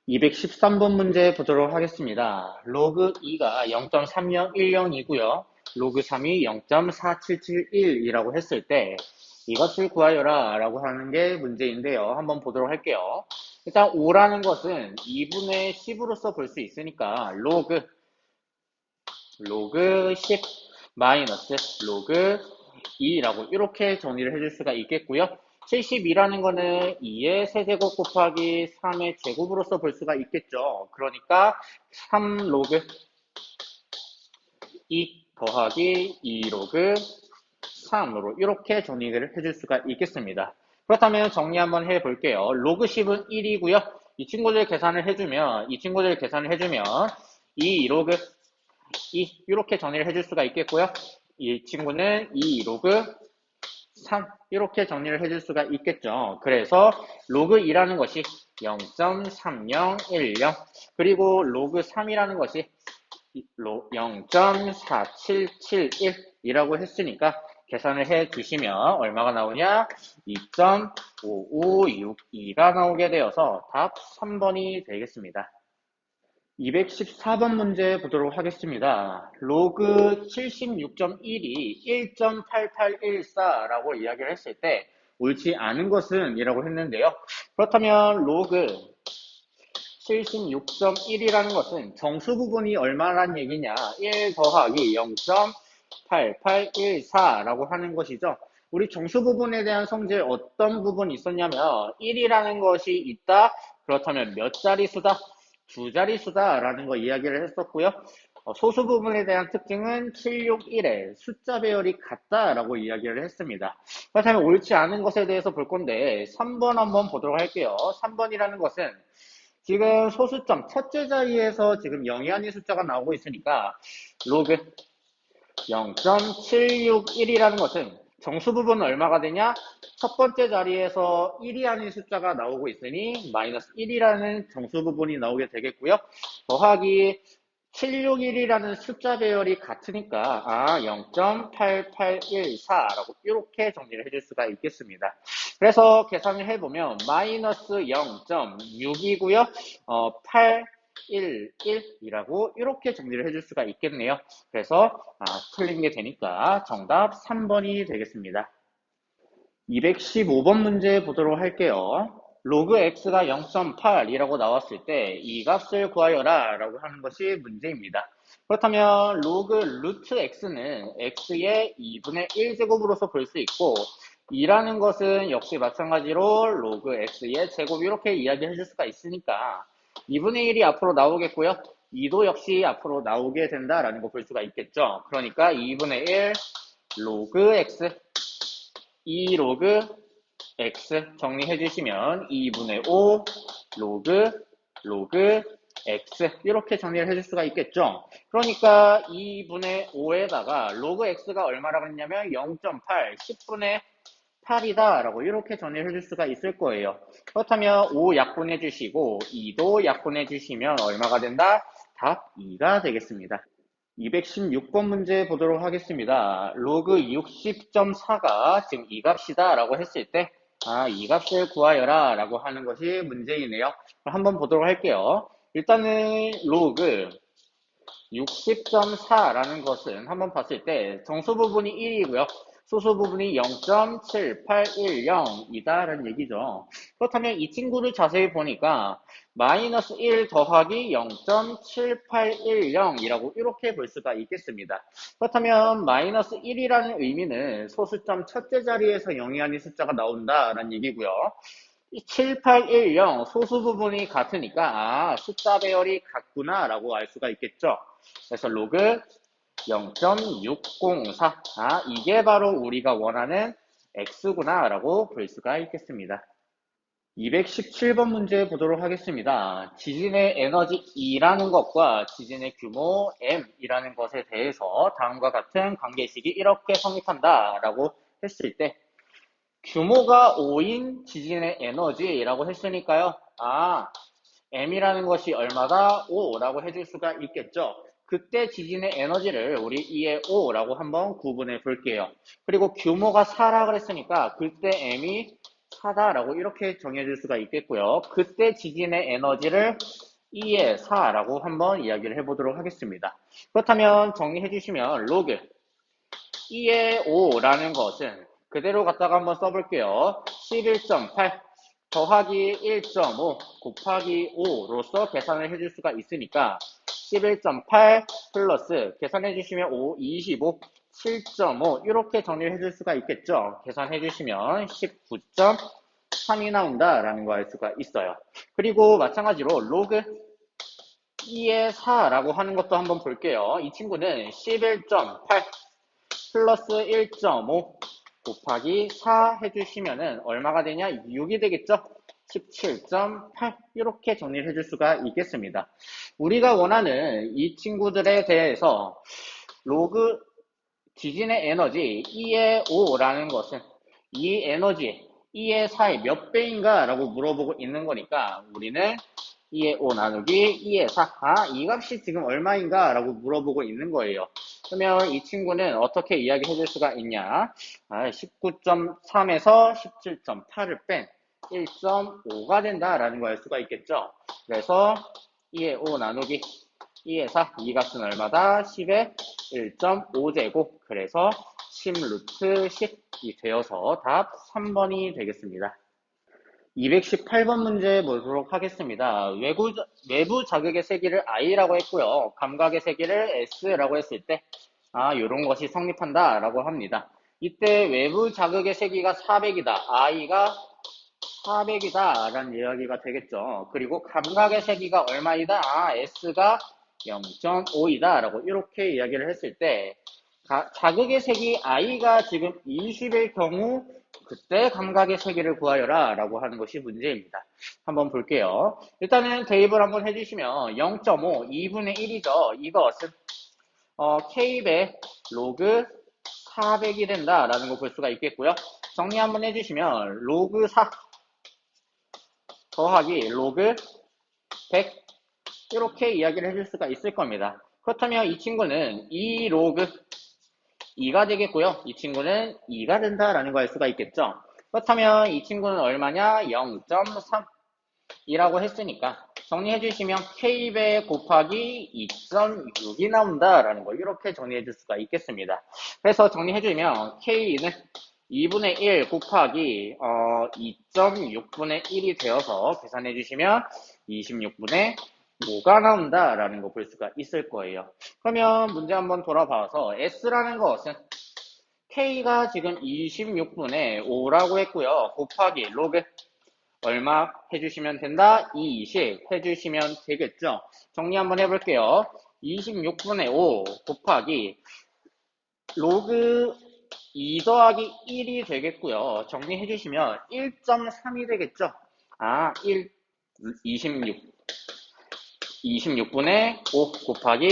213번 문제 보도록 하겠습니다. 로그 2가 0.3010이고요. 로그 3이 0.4771이라고 했을 때 이것을 구하여라 라고 하는 게 문제인데요. 한번 보도록 할게요. 일단 5라는 것은 2분의 10으로서 볼 수 있으니까 로그 10 마이너스 로그 2라고 이렇게 정리를 해줄 수가 있겠고요. 72라는 거는 2의 세제곱 곱하기 3의 제곱으로서 볼 수가 있겠죠. 그러니까 3 로그 2 더하기 2 로그 3으로 이렇게 정리를 해줄 수가 있겠습니다. 그렇다면 정리 한번 해볼게요. 로그 10은 1이고요. 이 친구들 계산을 해주면 2 로그 2 이렇게 정리를 해줄 수가 있겠고요. 이 친구는 2 로그 3 이렇게 정리를 해줄 수가 있겠죠. 그래서 로그 2라는 것이 0.3010 그리고 로그 3이라는 것이 0.4771이라고 했으니까 계산을 해 주시면 얼마가 나오냐? 2.5562가 나오게 되어서 답 3번이 되겠습니다. 214번 문제 보도록 하겠습니다. 로그 76.1이 1.8814라고 이야기를 했을 때 옳지 않은 것은 이라고 했는데요. 그렇다면 로그 76.1이라는 것은 정수 부분이 얼마란 얘기냐? 1 더하기 0.8814라고 하는 것이죠. 우리 정수 부분에 대한 성질 어떤 부분이 있었냐면 1이라는 것이 있다. 그렇다면 몇 자릿수다? 두 자릿수다라는 거 이야기를 했었고요. 소수 부분에 대한 특징은 761의 숫자 배열이 같다라고 이야기를 했습니다. 그렇다면 옳지 않은 것에 대해서 볼 건데 3번 한번 보도록 할게요. 3번이라는 것은 지금 소수점 첫째 자리에서 지금 0이 아닌 숫자가 나오고 있으니까 로그 0.761이라는 것은 정수 부분은 얼마가 되냐? 첫 번째 자리에서 1이 아닌 숫자가 나오고 있으니 마이너스 1이라는 정수 부분이 나오게 되겠고요. 더하기 761이라는 숫자 배열이 같으니까 0.8814라고 이렇게 정리를 해줄 수가 있겠습니다. 그래서 계산을 해보면 마이너스 0.6이고요. 811이라고 이렇게 정리를 해줄 수가 있겠네요. 그래서 틀린 게 되니까 정답 3번이 되겠습니다. 215번 문제 보도록 할게요. 로그 x가 0.8이라고 나왔을 때 이 값을 구하여라 라고 하는 것이 문제입니다. 그렇다면 로그 루트 x는 x의 2분의 1제곱으로서 볼 수 있고 2라는 것은 역시 마찬가지로 로그 x의 제곱 이렇게 이야기해 줄 수가 있으니까 2분의 1이 앞으로 나오겠고요. 2도 역시 앞으로 나오게 된다라는 거 볼 수가 있겠죠. 그러니까 2분의 1 로그 x 2 로그 x 정리해 주시면 2분의 5 로그 x 이렇게 정리를 해줄 수가 있겠죠. 그러니까 2분의 5에다가 로그 x가 얼마라고 했냐면 0.8 10분의 8이다 라고 이렇게 정리를 해줄 수가 있을 거예요. 그렇다면 5 약분해 주시고 2도 약분해 주시면 얼마가 된다? 답 2가 되겠습니다. 216번 문제 보도록 하겠습니다. 로그 60.4가 지금 이 값이다 라고 했을 때 이 값을 구하여라 라고 하는 것이 문제이네요. 한번 보도록 할게요. 일단은 로그 60.4라는 것은 한번 봤을 때 정수 부분이 1이고요. 소수 부분이 0.7810이다라는 얘기죠. 그렇다면 이 친구를 자세히 보니까 마이너스 1 더하기 0.7810이라고 이렇게 볼 수가 있겠습니다. 그렇다면 마이너스 1이라는 의미는 소수점 첫째 자리에서 0이 아닌 숫자가 나온다라는 얘기고요. 7810 소수 부분이 같으니까 숫자 배열이 같구나 라고 알 수가 있겠죠. 그래서 로그 0.604 이게 바로 우리가 원하는 x구나 라고 볼 수가 있겠습니다. 217번 문제 보도록 하겠습니다. 지진의 에너지 E라는 것과 지진의 규모 M이라는 것에 대해서 다음과 같은 관계식이 이렇게 성립한다 라고 했을 때 규모가 5인 지진의 에너지라고 했으니까요. M이라는 것이 얼마다? 5라고 해줄 수가 있겠죠. 그때 지진의 에너지를 우리 2의 5라고 한번 구분해 볼게요. 그리고 규모가 4라 그랬으니까 그때 M이 4다라고 이렇게 정해줄 수가 있겠고요. 그때 지진의 에너지를 2의 4라고 한번 이야기를 해보도록 하겠습니다. 그렇다면 정리해 주시면 로그 2의 5라는 것은 그대로 갖다가 한번 써볼게요. 11.8 더하기 1.5 곱하기 5로서 계산을 해줄 수가 있으니까 11.8 플러스 계산해 주시면 5, 25, 7.5 이렇게 정리를 해줄 수가 있겠죠. 계산해 주시면 19.3이 나온다라는 거 알 수가 있어요. 그리고 마찬가지로 로그 2의 4라고 하는 것도 한번 볼게요. 이 친구는 11.8 플러스 1.5 곱하기 4 해주시면은 얼마가 되냐? 6이 되겠죠? 17.8 이렇게 정리를 해줄 수가 있겠습니다. 우리가 원하는 이 친구들에 대해서 로그 지진의 에너지 2의 5라는 것은 이 에너지 2의 4의 몇 배인가 라고 물어보고 있는 거니까 우리는 2의 5 나누기 2의 4. 이 값이 지금 얼마인가 라고 물어보고 있는 거예요. 그러면 이 친구는 어떻게 이야기 해줄 수가 있냐? 19.3에서 17.8을 뺀 1.5가 된다라는 걸 알 수가 있겠죠. 그래서 2의 5 나누기 2의 4, 이 값은 얼마다? 10의 1.5제곱. 그래서 10 루트 10이 되어서 답 3번이 되겠습니다. 218번 문제 보도록 하겠습니다. 외부 자극의 세기를 I라고 했고요. 감각의 세기를 S라고 했을 때, 이런 것이 성립한다 라고 합니다. 이때 외부 자극의 세기가 400이다. I가 400이다 라는 이야기가 되겠죠. 그리고 감각의 세기가 얼마이다? S가 0.5이다 라고 이렇게 이야기를 했을 때, 자극의 세기 I가 지금 20일 경우 그때 감각의 세기를 구하여라 라고 하는 것이 문제입니다. 한번 볼게요. 일단은 대입을 한번 해주시면 0.5, 2분의 1이죠. 이것은 K배 로그 400이 된다라는 거 볼 수가 있겠고요. 정리 한번 해주시면 로그 4 더하기 로그 100 이렇게 이야기를 해줄 수가 있을 겁니다. 그렇다면 이 친구는 2 로그 2가 되겠고요. 이 친구는 2가 된다라는 거 알 수가 있겠죠. 그렇다면 이 친구는 얼마냐? 0.3이라고 했으니까 정리해 주시면 K배 곱하기 2.6이 나온다라는 거 이렇게 정리해 줄 수가 있겠습니다. 그래서 정리해 주면 K는 2분의 1 곱하기 2.6분의 1이 되어서 계산해 주시면 26분의 5가 나온다라는 거 볼 수가 있을 거예요. 그러면 문제 한번 돌아봐서 S라는 것은 K가 지금 26분의 5라고 했고요. 곱하기 로그 얼마 해주시면 된다? 20 해주시면 되겠죠. 정리 한번 해볼게요. 26분의 5 곱하기 로그 2 더하기 1이 되겠고요. 정리해 주시면 1.3이 되겠죠. 26분의 5 곱하기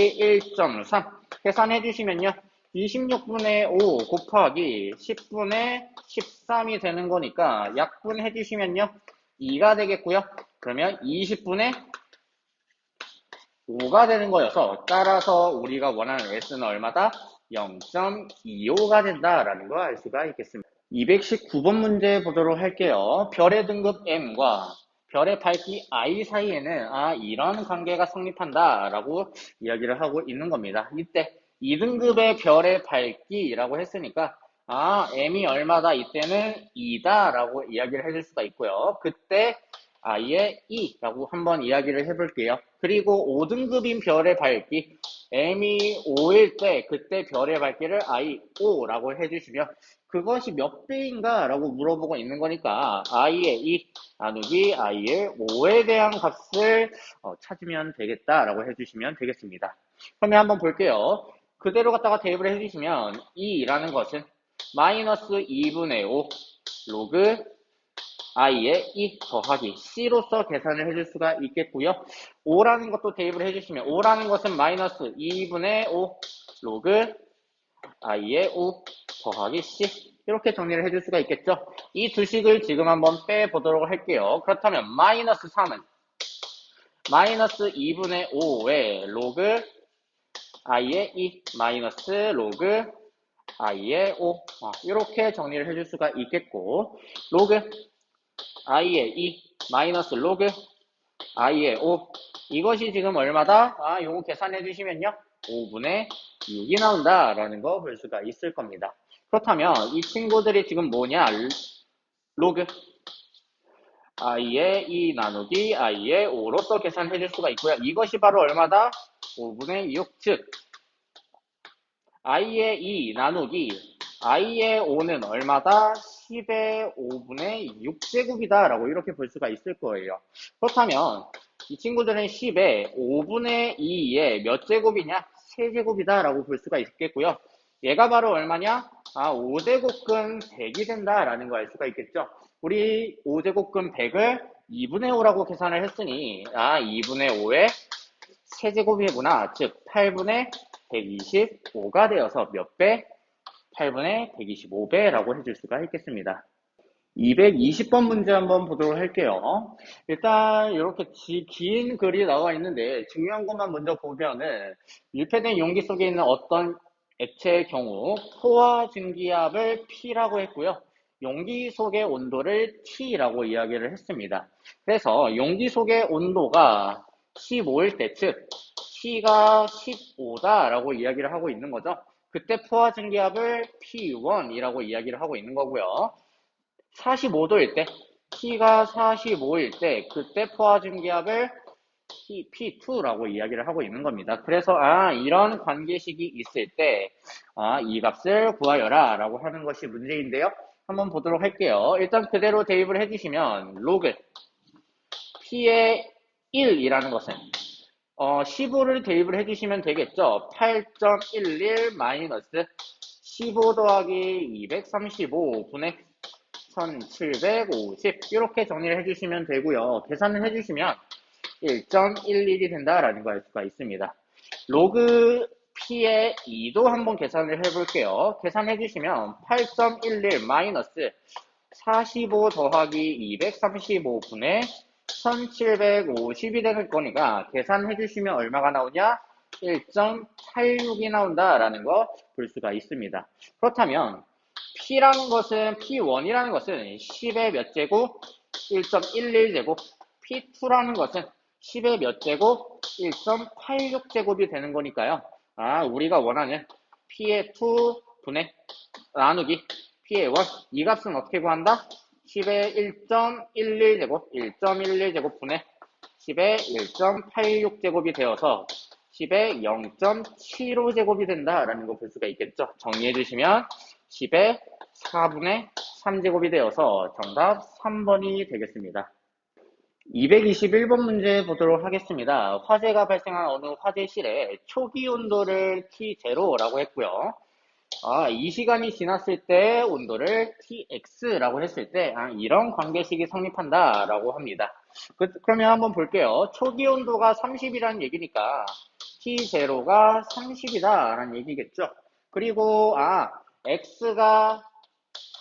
1.3 계산해 주시면요. 26분의 5 곱하기 10분의 13이 되는 거니까 약분해 주시면요. 2가 되겠고요. 그러면 20분의 5가 되는 거여서 따라서 우리가 원하는 S는 얼마다? 0.25가 된다라는 걸 알 수가 있겠습니다. 219번 문제 보도록 할게요. 별의 등급 M과 별의 밝기 I 사이에는 이런 관계가 성립한다라고 이야기를 하고 있는 겁니다. 이때 2등급의 별의 밝기라고 했으니까 M이 얼마다? 이때는 2다라고 이야기를 해줄 수가 있고요. 그때 I의 2라고 한번 이야기를 해볼게요. 그리고 5등급인 별의 밝기 M이 5일 때 그때 별의 밝기를 I5라고 해주시면 그것이 몇 배인가 라고 물어보고 있는 거니까 I의 2 나누기 I의 5에 대한 값을 찾으면 되겠다라고 해주시면 되겠습니다. 그러면 한번 볼게요. 그대로 갖다가 대입을 해주시면 2라는 것은 마이너스 2분의 5 로그 I의 2 더하기 C로서 계산을 해줄 수가 있겠고요. 5라는 것도 대입을 해주시면 5라는 것은 마이너스 2분의 5 로그 I의 5 더하기 C 이렇게 정리를 해줄 수가 있겠죠. 이 두 식을 지금 한번 빼보도록 할게요. 그렇다면 마이너스 3은 마이너스 2분의 5의 로그 I의 2 마이너스 로그 I의 5 이렇게 정리를 해줄 수가 있겠고 로그 i의 2 마이너스 로그 i의 5 이것이 지금 얼마다? 요거 계산해 주시면요 5분의 6이 나온다라는 거 볼 수가 있을 겁니다. 그렇다면 이 친구들이 지금 뭐냐? 로그 i의 2 나누기 i의 5로서 계산해 줄 수가 있고요. 이것이 바로 얼마다? 5분의 6, 즉 i의 2 나누기 i의 5는 얼마다? 10의 5분의 6제곱이다 라고 이렇게 볼 수가 있을 거예요. 그렇다면 이 친구들은 10의 5분의 2의 몇 제곱이냐? 세제곱이다 라고 볼 수가 있겠고요. 얘가 바로 얼마냐? 5제곱근 100이 된다 라는 거 알 수가 있겠죠. 우리 5제곱근 100을 2분의 5라고 계산을 했으니 2분의 5의 세제곱이구나. 즉 8분의 125가 되어서 몇 배? 8분의 125배라고 해줄 수가 있겠습니다. 220번 문제 한번 보도록 할게요. 일단 이렇게 긴 글이 나와 있는데 중요한 것만 먼저 보면은 밀폐된 용기 속에 있는 어떤 액체의 경우 포화 증기압을 P라고 했고요. 용기 속의 온도를 T라고 이야기를 했습니다. 그래서 용기 속의 온도가 15일 때, 즉 T가 15다라고 이야기를 하고 있는 거죠. 그때 포화 증기압을 P1이라고 이야기를 하고 있는 거고요. 45도일 때, T가 45일 때, 그때 포화 증기압을 P2라고 이야기를 하고 있는 겁니다. 그래서, 이런 관계식이 있을 때, 이 값을 구하여라 라고 하는 것이 문제인데요. 한번 보도록 할게요. 일단 그대로 대입을 해주시면, 로그 P의 1이라는 것은, 15를 대입을 해주시면 되겠죠. 8.11 마이너스 15 더하기 235분의 1750 이렇게 정리를 해주시면 되고요. 계산을 해주시면 1.11이 된다라는 걸 알 수가 있습니다. 로그 P의 2도 한번 계산을 해볼게요. 계산해주시면 8.11 마이너스 45 더하기 235분의 1750이 되는 거니까 계산해주시면 얼마가 나오냐? 1.86이 나온다라는 거 볼 수가 있습니다. 그렇다면 P라는 것은 P1이라는 것은 10의 몇 제곱? 1.11제곱. P2라는 것은 10의 몇 제곱? 1.86제곱이 되는 거니까요. 우리가 원하는 P의 2분의 나누기 P의 1. 이 값은 어떻게 구한다? 10의 1.11제곱, 1.11제곱분의 10의 1.86제곱이 되어서 10의 0.75제곱이 된다라는 거 볼 수가 있겠죠. 정리해 주시면 10의 4분의 3제곱이 되어서 정답 3번이 되겠습니다. 221번 문제 보도록 하겠습니다. 화재가 발생한 어느 화재실에 초기 온도를 T0라고 했고요. 이 시간이 지났을 때 온도를 Tx라고 했을 때 이런 관계식이 성립한다라고 합니다. 그러면 한번 볼게요. 초기 온도가 30이라는 얘기니까 T0가 30이다라는 얘기겠죠. 그리고 X가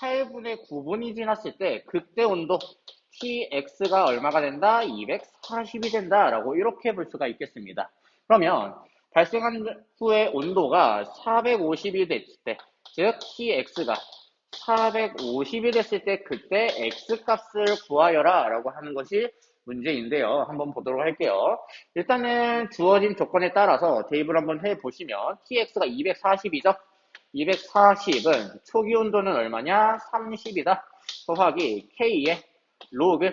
8분의 9분이 지났을 때 그때 온도 Tx가 얼마가 된다? 240이 된다라고 이렇게 볼 수가 있겠습니다. 그러면 발생한 후에 온도가 450이 됐을 때, 즉 Tx가 450이 됐을 때 그때 X값을 구하여라 라고 하는 것이 문제인데요. 한번 보도록 할게요. 일단은 주어진 조건에 따라서 대입을 한번 해보시면 Tx가 240이죠. 240은 초기 온도는 얼마냐? 30이다. 더하기 K의 로그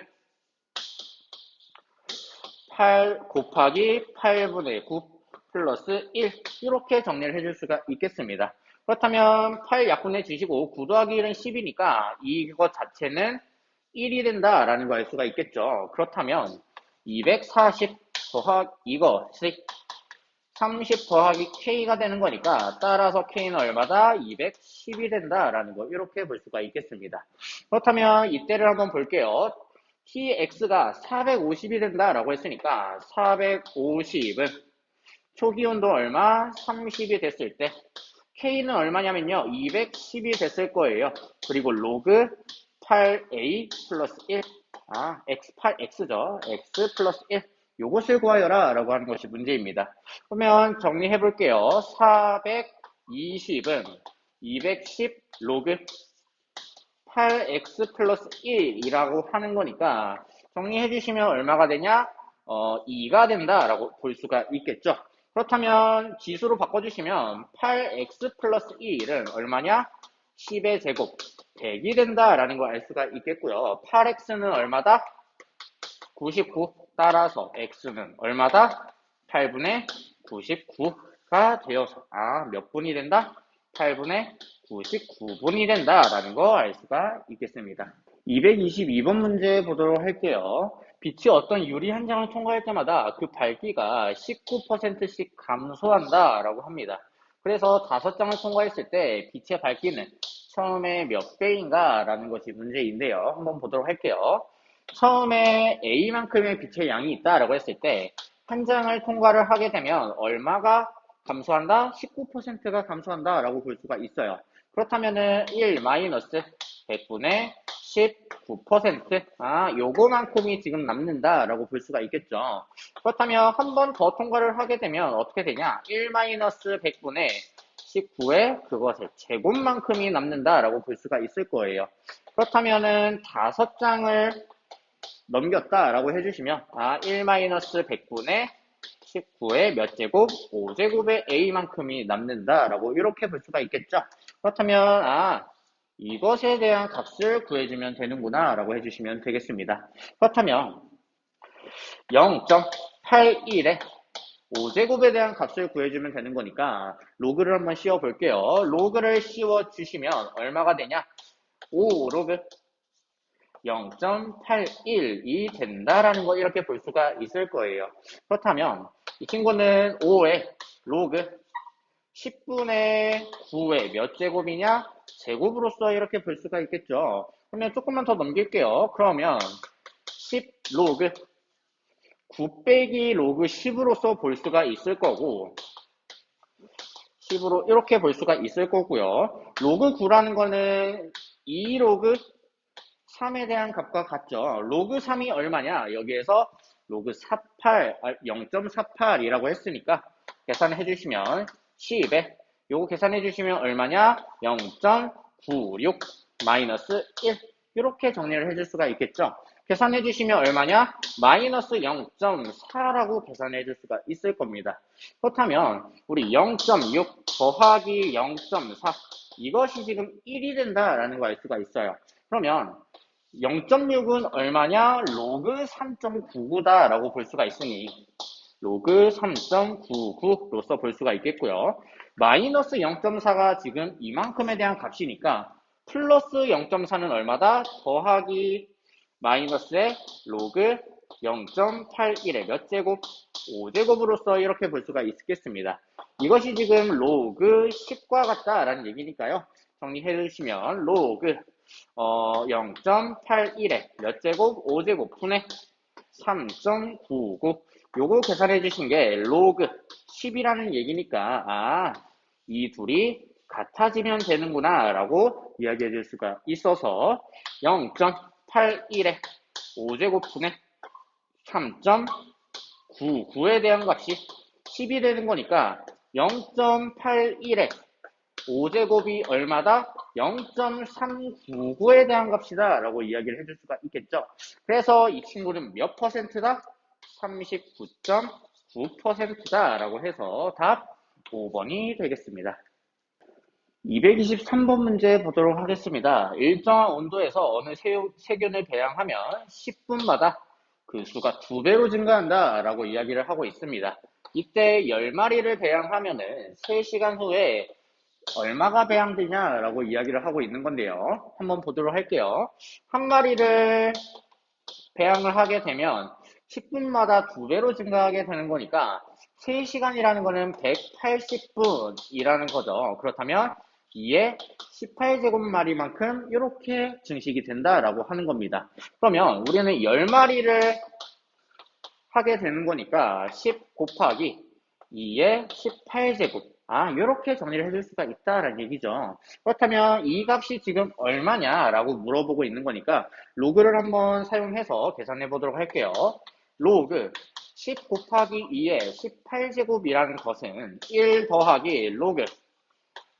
8 곱하기 8분의 9 플러스 1 이렇게 정리를 해줄 수가 있겠습니다. 그렇다면 8 약분해 주시고 9 더하기 1은 10이니까 이것 자체는 1이 된다라는 걸 알 수가 있겠죠. 그렇다면 240 더하기 이것이 30 더하기 K가 되는 거니까 따라서 K는 얼마다? 210이 된다라는 거 이렇게 볼 수가 있겠습니다. 그렇다면 이때를 한번 볼게요. Tx가 450이 된다라고 했으니까 450은 초기 온도 얼마? 30이 됐을 때 K는 얼마냐면요. 210이 됐을 거예요. 그리고 로그 8A 플러스 1 X8X죠. X 플러스 1 요것을 구하여라 라고 하는 것이 문제입니다. 그러면 정리해 볼게요. 420은 210 로그 8x 플러스 1이라고 하는 거니까 정리해 주시면 얼마가 되냐? 2가 된다라고 볼 수가 있겠죠. 그렇다면 지수로 바꿔주시면 8x 플러스 1은 얼마냐? 10의 제곱 100이 된다라는 걸 알 수가 있겠고요. 8x는 얼마다? 99. 따라서 x는 얼마다? 8분의 99가 되어서 몇 분이 된다? 8분의 99분이 된다라는 거 알 수가 있겠습니다. 222번 문제 보도록 할게요. 빛이 어떤 유리 한 장을 통과할 때마다 그 밝기가 19%씩 감소한다 라고 합니다. 그래서 5장을 통과했을 때 빛의 밝기는 처음에 몇 배인가 라는 것이 문제인데요. 한번 보도록 할게요. 처음에 A만큼의 빛의 양이 있다라고 했을 때 한 장을 통과를 하게 되면 얼마가 감소한다? 19%가 감소한다 라고 볼 수가 있어요. 그렇다면은 1 마이너스 100분의 19%. 요거만큼이 지금 남는다 라고 볼 수가 있겠죠. 그렇다면 한 번 더 통과를 하게 되면 어떻게 되냐? 1 마이너스 100분의 19의 그것의 제곱만큼이 남는다 라고 볼 수가 있을 거예요. 그렇다면은 5장을 넘겼다라고 해주시면 1-100분의 19의 몇 제곱? 5제곱의 a만큼이 남는다라고 이렇게 볼 수가 있겠죠. 그렇다면 이것에 대한 값을 구해주면 되는구나 라고 해주시면 되겠습니다. 그렇다면 0.81의 5제곱에 대한 값을 구해주면 되는 거니까 로그를 한번 씌워 볼게요. 로그를 씌워 주시면 얼마가 되냐? 5 로그 0.81이 된다라는 거 이렇게 볼 수가 있을 거예요. 그렇다면 이 친구는 5의 로그 10분의 9의 몇 제곱이냐? 제곱으로서 이렇게 볼 수가 있겠죠. 그러면 조금만 더 넘길게요. 그러면 10 로그 9 빼기 로그 10으로서 볼 수가 있을 거고 10으로 이렇게 볼 수가 있을 거고요. 로그 9라는 거는 2 로그 3에 대한 값과 같죠. 로그 3이 얼마냐? 여기에서 로그 0.48이라고 했으니까 계산해 주시면 10에 요거 계산해 주시면 얼마냐? 0.96 마이너스 1 이렇게 정리를 해줄 수가 있겠죠. 계산해 주시면 얼마냐? 마이너스 0.4라고 계산해 줄 수가 있을 겁니다. 그렇다면 우리 0.6 더하기 0.4 이것이 지금 1이 된다라는 걸 알 수가 있어요. 그러면 0.6은 얼마냐? 로그 3.99다 라고 볼 수가 있으니 로그 3.99로서 볼 수가 있겠고요. 마이너스 0.4가 지금 이만큼에 대한 값이니까 플러스 0.4는 얼마다? 더하기 마이너스의 로그 0.81의 몇 제곱? 5제곱으로서 이렇게 볼 수가 있겠습니다. 이것이 지금 로그 10과 같다라는 얘기니까요. 정리해 주시면 로그 0.81에 몇 제곱? 5제곱 분의 3.99 요거 계산해 주신 게 로그 10이라는 얘기니까 이 둘이 같아지면 되는구나 라고 이야기해 줄 수가 있어서 0.81에 5제곱 분의 3.99에 대한 값이 10이 되는 거니까 0.81에 5제곱이 얼마다? 0.399에 대한 값이다 라고 이야기를 해줄 수가 있겠죠. 그래서 이 친구는 몇 퍼센트다? 39.9%다 라고 해서 답 5번이 되겠습니다. 223번 문제 보도록 하겠습니다. 일정한 온도에서 어느 세균을 배양하면 10분마다 그 수가 2배로 증가한다 라고 이야기를 하고 있습니다. 이때 10마리를 배양하면은 3시간 후에 얼마가 배양되냐라고 이야기를 하고 있는 건데요. 한번 보도록 할게요. 한 마리를 배양을 하게 되면 10분마다 2배로 증가하게 되는 거니까 3시간이라는 거는 180분이라는 거죠. 그렇다면 2의 18제곱마리만큼 이렇게 증식이 된다라고 하는 겁니다. 그러면 우리는 10마리를 하게 되는 거니까 10 곱하기 2의 18제곱 이렇게 정리를 해줄 수가 있다라는 얘기죠. 그렇다면 이 값이 지금 얼마냐라고 물어보고 있는 거니까 로그를 한번 사용해서 계산해 보도록 할게요. 로그 10 곱하기 2의 18제곱이라는 것은 1 더하기 로그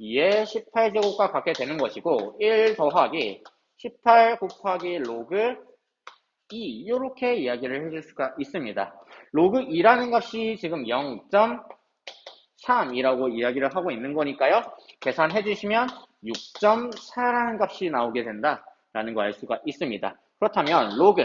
2의 18제곱과 같게 되는 것이고 1 더하기 18 곱하기 로그 2 이렇게 이야기를 해줄 수가 있습니다. 로그 2라는 값이 지금 0.3이라고 이야기를 하고 있는 거니까요. 계산해 주시면 6.4라는 값이 나오게 된다라는 거 알 수가 있습니다. 그렇다면 로그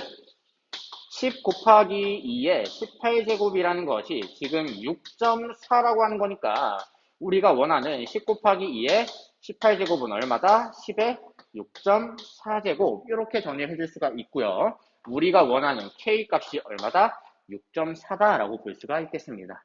10 곱하기 2의 18제곱이라는 것이 지금 6.4라고 하는 거니까 우리가 원하는 10 곱하기 2의 18제곱은 얼마다? 10의 6.4제곱 이렇게 정리해 줄 수가 있고요. 우리가 원하는 K 값이 얼마다? 6.4다라고 볼 수가 있겠습니다.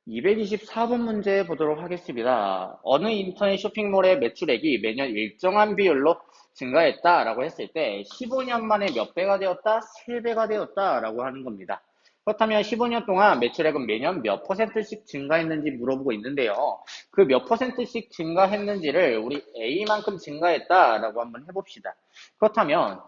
224번 문제 보도록 하겠습니다. 어느 인터넷 쇼핑몰의 매출액이 매년 일정한 비율로 증가했다라고 했을 때 15년 만에 몇 배가 되었다? 3배가 되었다라고 하는 겁니다. 그렇다면 15년 동안 매출액은 매년 몇 퍼센트씩 증가했는지 물어보고 있는데요. 그 몇 퍼센트씩 증가했는지를 우리 A만큼 증가했다라고 한번 해봅시다. 그렇다면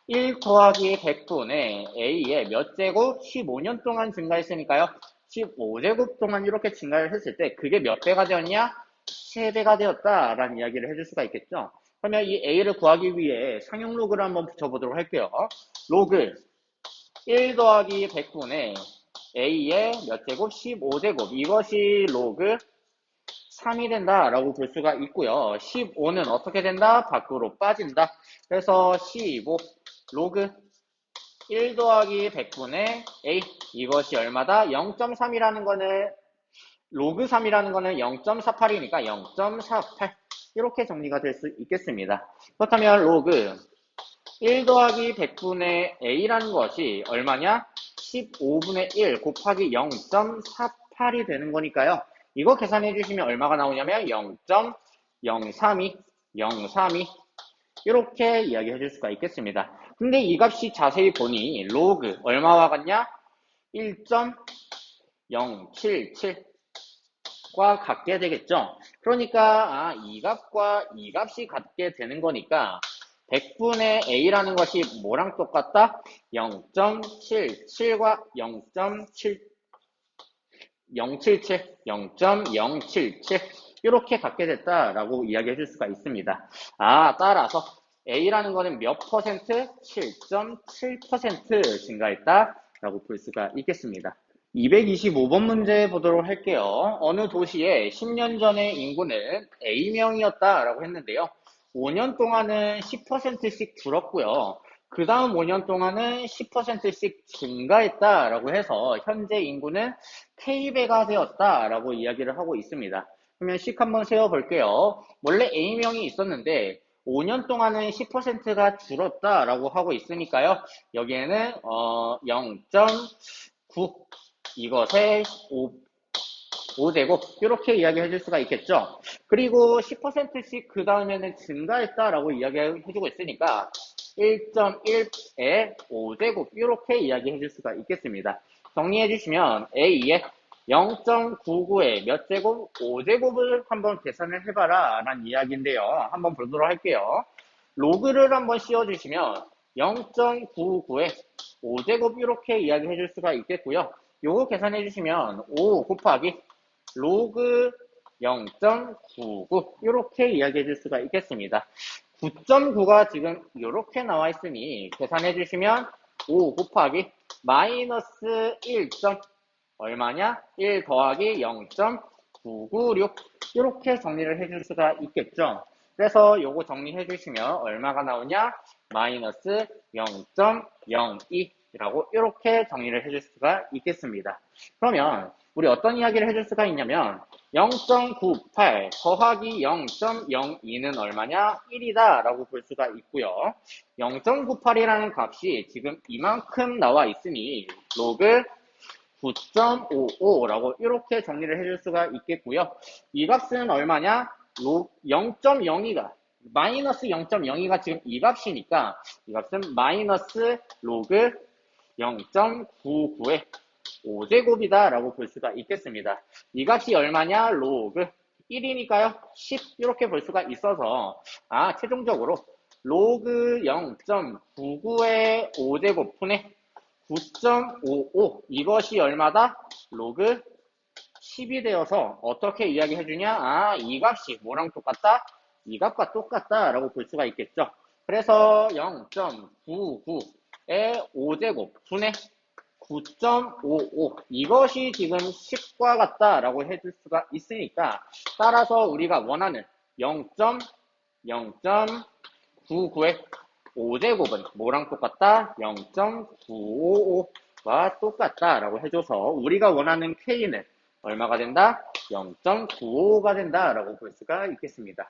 1 더하기 100분의 A의 몇 제곱? 15년 동안 증가했으니까요. 15제곱 동안 이렇게 증가를 했을 때 그게 몇 배가 되었냐? 3배가 되었다라는 이야기를 해줄 수가 있겠죠. 그러면 이 A를 구하기 위해 상용 로그를 한번 붙여보도록 할게요. 로그 1 더하기 100분의 A의 몇 제곱? 15제곱. 이것이 로그 3이 된다라고 볼 수가 있고요. 15는 어떻게 된다? 밖으로 빠진다. 그래서 15 로그 1 더하기 100분의 A 이것이 얼마다? 0.3이라는 거는 로그 3이라는 거는 0.48이니까 0.48 이렇게 정리가 될 수 있겠습니다. 그렇다면 로그 1 더하기 100분의 A라는 것이 얼마냐? 15분의 1 곱하기 0.48이 되는 거니까요. 이거 계산해 주시면 얼마가 나오냐면 0.032 이렇게 이야기해 줄 수가 있겠습니다. 근데 이 값이 자세히 보니 로그 얼마와 같냐? 1.077과 같게 되겠죠. 그러니까 이 값과 이 값이 같게 되는 거니까 100분의 A라는 것이 뭐랑 똑같다? 0.77과 0.077 이렇게 갖게 됐다라고 이야기해 줄 수가 있습니다. 따라서 A라는 거는 몇 퍼센트? 7.7% 증가했다라고 볼 수가 있겠습니다. 225번 문제 보도록 할게요. 어느 도시의 10년 전의 인구는 A명이었다라고 했는데요. 5년 동안은 10%씩 줄었고요. 그 다음 5년 동안은 10%씩 증가했다라고 해서 현재 인구는 K배가 되었다라고 이야기를 하고 있습니다. 그러면 식 한번 세워볼게요. 원래 A명이 있었는데 5년 동안은 10%가 줄었다라고 하고 있으니까요. 여기에는 0.9 이것의 5제곱 이렇게 이야기해 줄 수가 있겠죠. 그리고 10%씩 그 다음에는 증가했다라고 이야기해주고 있으니까 1.1의 5제곱 이렇게 이야기해 줄 수가 있겠습니다. 정리해 주시면 A의 0.99의 몇 제곱? 5제곱을 한번 계산을 해봐라 라는 이야기인데요. 한번 보도록 할게요. 로그를 한번 씌워주시면 0.99의 5제곱 이렇게 이야기해 줄 수가 있겠고요. 요거 계산해 주시면 5 곱하기 로그 0.99 이렇게 이야기해 줄 수가 있겠습니다. 9.9가 지금 이렇게 나와 있으니 계산해 주시면 5 곱하기 마이너스 1. 얼마냐? 1 더하기 0.996 이렇게 정리를 해줄 수가 있겠죠. 그래서 요거 정리해 주시면 얼마가 나오냐? 마이너스 0.02라고 이렇게 정리를 해줄 수가 있겠습니다. 그러면 우리 어떤 이야기를 해줄 수가 있냐면 0.98 더하기 0.02는 얼마냐? 1이다 라고 볼 수가 있고요. 0.98이라는 값이 지금 이만큼 나와 있으니 로그 9.55라고 이렇게 정리를 해줄 수가 있겠고요. 이 값은 얼마냐? 0.02가 마이너스 0.02가 지금 이 값이니까 이 값은 마이너스 로그 0.99의 5제곱이다 라고 볼 수가 있겠습니다. 이 값이 얼마냐? 로그 1이니까요. 10 이렇게 볼 수가 있어서 최종적으로 로그 0.99의 5제곱분의 9.55 이것이 얼마다? 로그 10이 되어서 어떻게 이야기해 주냐? 이 값이 뭐랑 똑같다? 이 값과 똑같다 라고 볼 수가 있겠죠. 그래서 0.99의 5제곱 분의 9.55 이것이 지금 10과 같다라고 해줄 수가 있으니까 따라서 우리가 원하는 0.0.99의 5제곱은 뭐랑 똑같다? 0.955와 똑같다라고 해줘서 우리가 원하는 K는 얼마가 된다? 0.955가 된다라고 볼 수가 있겠습니다.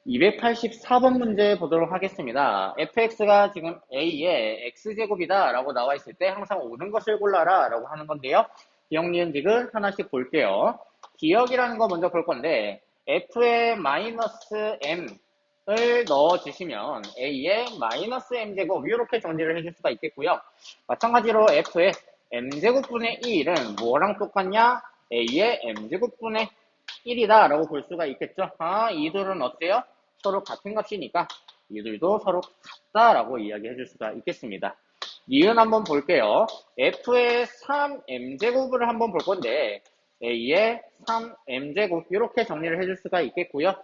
284번 문제 보도록 하겠습니다. fx가 지금 a의 x제곱이다 라고 나와 있을 때 항상 옳은 것을 골라라 라고 하는 건데요. 기억, 니은, 디귿 하나씩 볼게요. 기억이라는 거 먼저 볼 건데 f에 마이너스 m을 넣어주시면 a의 마이너스 m제곱 이렇게 정리를 해줄 수가 있겠고요. 마찬가지로 f의 m제곱분의 1은 뭐랑 똑같냐? a의 m제곱분의 1이다 라고 볼 수가 있겠죠. 이들은 어때요? 서로 같은 값이니까 이들도 서로 같다라고 이야기해 줄 수가 있겠습니다. 니은 한번 볼게요. f의 3m제곱을 한번 볼 건데 a의 3m제곱 이렇게 정리를 해줄 수가 있겠고요.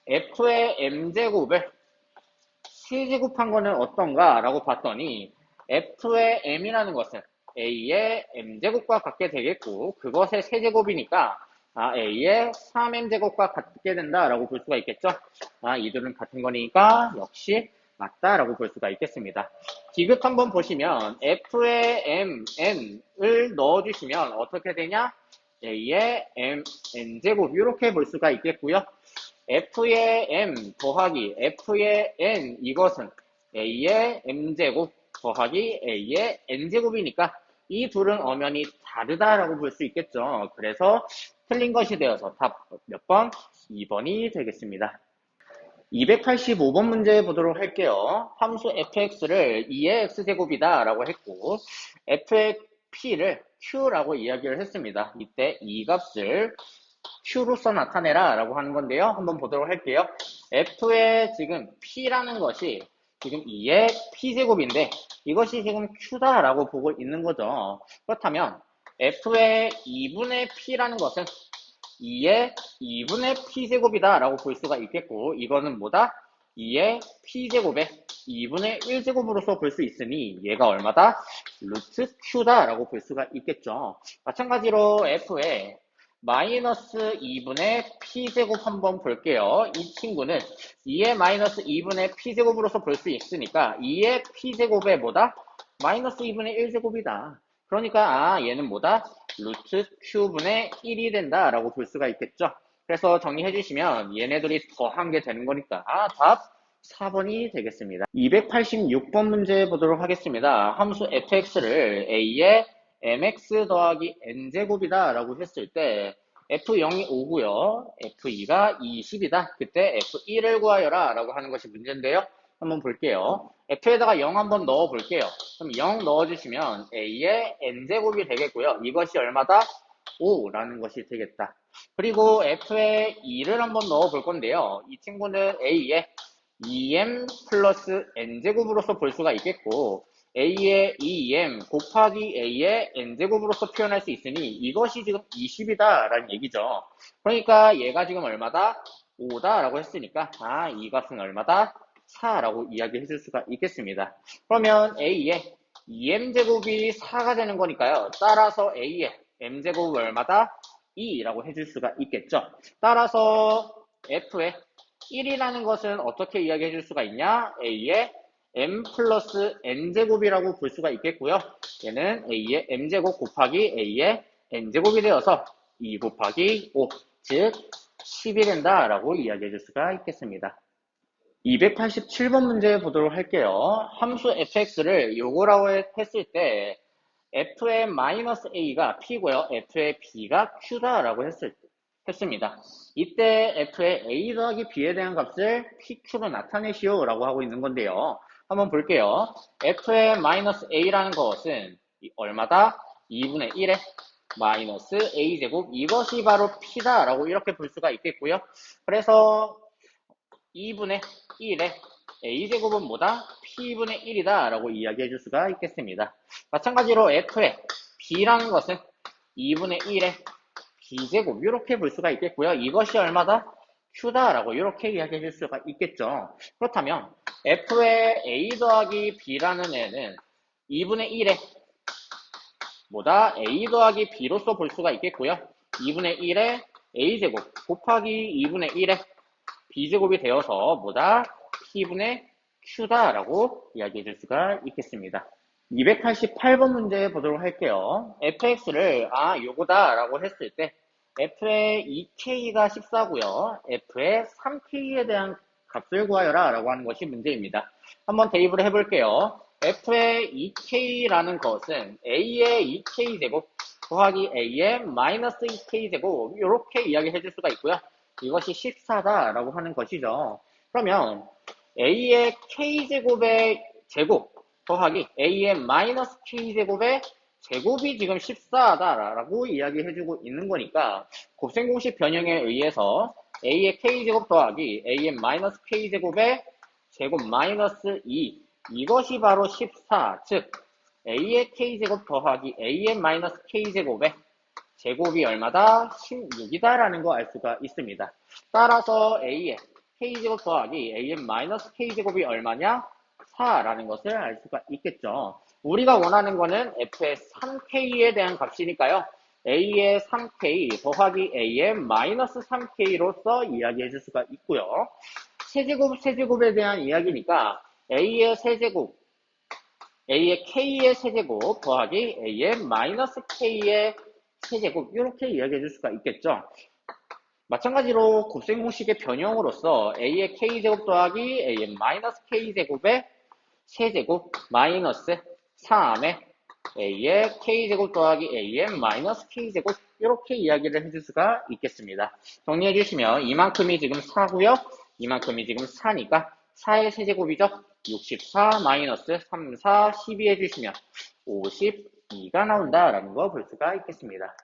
f의 m제곱을 세제곱한 거는 어떤가 라고 봤더니 f의 m이라는 것은 a의 m제곱과 같게 되겠고 그것의 세제곱이니까 a의 3m제곱과 같게 된다라고 볼 수가 있겠죠. 이들은 같은 거니까 역시 맞다라고 볼 수가 있겠습니다. 디귿 한번 보시면 f의 mn을 넣어주시면 어떻게 되냐? a의 mn제곱 이렇게 볼 수가 있겠고요. f의 m 더하기 f의 n 이것은 a의 m제곱 더하기 a의 n제곱이니까 이 둘은 엄연히 다르다라고 볼 수 있겠죠. 그래서 틀린 것이 되어서 답 몇 번? 2번이 되겠습니다. 285번 문제 보도록 할게요. 함수 fx를 2의 x제곱이다 라고 했고 f의 p를 q라고 이야기를 했습니다. 이때 이 값을 q로서 나타내라 라고 하는 건데요. 한번 보도록 할게요. f의 지금 p라는 것이 지금 2의 p제곱인데 이것이 지금 q다 라고 보고 있는 거죠. 그렇다면 f의 2분의 p라는 것은 2의 2분의 p제곱이다 라고 볼 수가 있겠고 이거는 뭐다? 2의 p제곱의 2분의 1제곱으로서 볼 수 있으니 얘가 얼마다? 루트 q다 라고 볼 수가 있겠죠. 마찬가지로 f의 마이너스 2분의 p제곱 한번 볼게요. 이 친구는 2의 마이너스 2분의 p제곱으로서 볼 수 있으니까 2의 p제곱의 뭐다? 마이너스 2분의 1제곱이다. 그러니까 얘는 뭐다? 루트 q분의 1이 된다라고 볼 수가 있겠죠. 그래서 정리해 주시면 얘네들이 더한 게 되는 거니까 답 4번이 되겠습니다. 286번 문제 보도록 하겠습니다. 함수 fx를 a의 mx 더하기 n제곱이다 라고 했을 때 f0이 5고요. f2가 20이다. 그때 f1을 구하여라 라고 하는 것이 문제인데요. 한번 볼게요. f에다가 0 한번 넣어 볼게요. 그럼 0 넣어주시면 a의 n제곱이 되겠고요. 이것이 얼마다? 5라는 것이 되겠다. 그리고 f의 2를 한번 넣어 볼 건데요. 이 친구는 a의 2m 플러스 n제곱으로서 볼 수가 있겠고 a의 2m 곱하기 a의 n제곱으로서 표현할 수 있으니 이것이 지금 20이다 라는 얘기죠. 그러니까 얘가 지금 얼마다? 5다 라고 했으니까 이 값은 얼마다? 4라고 이야기해 줄 수가 있겠습니다. 그러면 a의 2m제곱이 4가 되는 거니까요. 따라서 a의 m제곱은 얼마다? 2라고 해줄 수가 있겠죠. 따라서 f의 1이라는 것은 어떻게 이야기해 줄 수가 있냐? a의 m 플러스 n제곱이라고 볼 수가 있겠고요. 얘는 a의 m제곱 곱하기 a의 n제곱이 되어서 2 곱하기 5, 즉 10이 된다라고 이야기해 줄 수가 있겠습니다. 287번 문제 보도록 할게요. 함수 fx를 요거라고 했을 때 f의 마이너스 a가 p고요. f의 b가 q다라고 했습니다. 이때 f의 a 더하기 b에 대한 값을 pq로 나타내시오 라고 하고 있는 건데요. 한번 볼게요. f의 마이너스 a라는 것은 얼마다? 2분의 1에 마이너스 a제곱 이것이 바로 p다 라고 이렇게 볼 수가 있겠고요. 그래서 2분의 1에 a제곱은 뭐다? p분의 1이다 라고 이야기해 줄 수가 있겠습니다. 마찬가지로 f의 b라는 것은 2분의 1에 b제곱 이렇게 볼 수가 있겠고요. 이것이 얼마다? Q다라고 이렇게 이야기해 줄 수가 있겠죠. 그렇다면 F의 A 더하기 B라는 애는 2분의 1에 뭐다? A 더하기 B로서 볼 수가 있겠고요. 2분의 1에 A제곱 곱하기 2분의 1에 B제곱이 되어서 뭐다? P분의 Q다라고 이야기해 줄 수가 있겠습니다. 288번 문제 보도록 할게요. fx를 요거다라고 했을 때 f의 2k가 14고요. f의 3k에 대한 값을 구하여라 라고 하는 것이 문제입니다. 한번 대입을 해볼게요. f의 2k라는 것은 a의 2k제곱 더하기 a의 마이너스 2k제곱 이렇게 이야기해 줄 수가 있고요. 이것이 14다라고 하는 것이죠. 그러면 a의 k제곱의 제곱 더하기 a의 마이너스 k제곱의 제곱이 지금 14다라고 이야기해주고 있는 거니까 곱셈공식 변형에 의해서 a의 k제곱 더하기 a의 마이너스 k제곱의 제곱 마이너스 2 이것이 바로 14, 즉 a의 k제곱 더하기 a의 마이너스 k제곱의 제곱이 얼마다? 16이다라는 거 알 수가 있습니다. 따라서 a의 k제곱 더하기 a의 마이너스 k제곱이 얼마냐? 4라는 것을 알 수가 있겠죠. 우리가 원하는 거는 f의 3k에 대한 값이니까요. a의 3k 더하기 a의 마이너스 3k로서 이야기해 줄 수가 있고요. 세제곱에 대한 이야기니까 a의 세제곱, a의 k의 세제곱 더하기 a의 마이너스 k의 세제곱 이렇게 이야기해 줄 수가 있겠죠. 마찬가지로 곱셈공식의 변형으로서 a의 k제곱 더하기 a의 마이너스 k제곱의 세제곱 마이너스 3의 a의 k제곱 더하기 a의 마이너스 k제곱 이렇게 이야기를 해줄 수가 있겠습니다. 정리해 주시면 이만큼이 지금 4고요. 이만큼이 지금 4니까 4의 세제곱이죠. 64 마이너스 3, 4, 12 해주시면 52가 나온다라는 거 볼 수가 있겠습니다.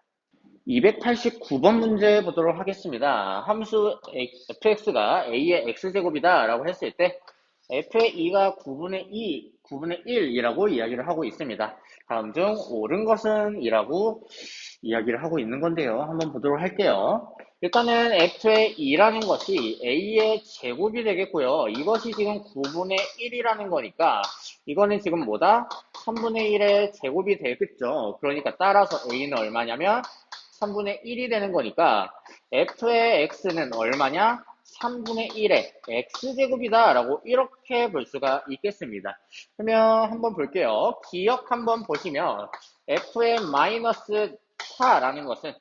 289번 문제 보도록 하겠습니다. 함수 fx가 a의 x제곱이다 라고 했을 때 f의 2가 9분의 1이라고 이야기를 하고 있습니다. 다음 중 옳은 것은 이라고 이야기를 하고 있는 건데요. 한번 보도록 할게요. 일단은 f의 2라는 것이 a의 제곱이 되겠고요. 이것이 지금 9분의 1이라는 거니까 이거는 지금 뭐다? 3분의 1의 제곱이 되겠죠. 그러니까 따라서 a는 얼마냐면 3분의 1이 되는 거니까 f의 x는 얼마냐? 3분의 1의 x제곱이다 라고 이렇게 볼 수가 있겠습니다. 그러면 한번 볼게요. 기억 한번 보시면 f의 마이너스 4라는 것은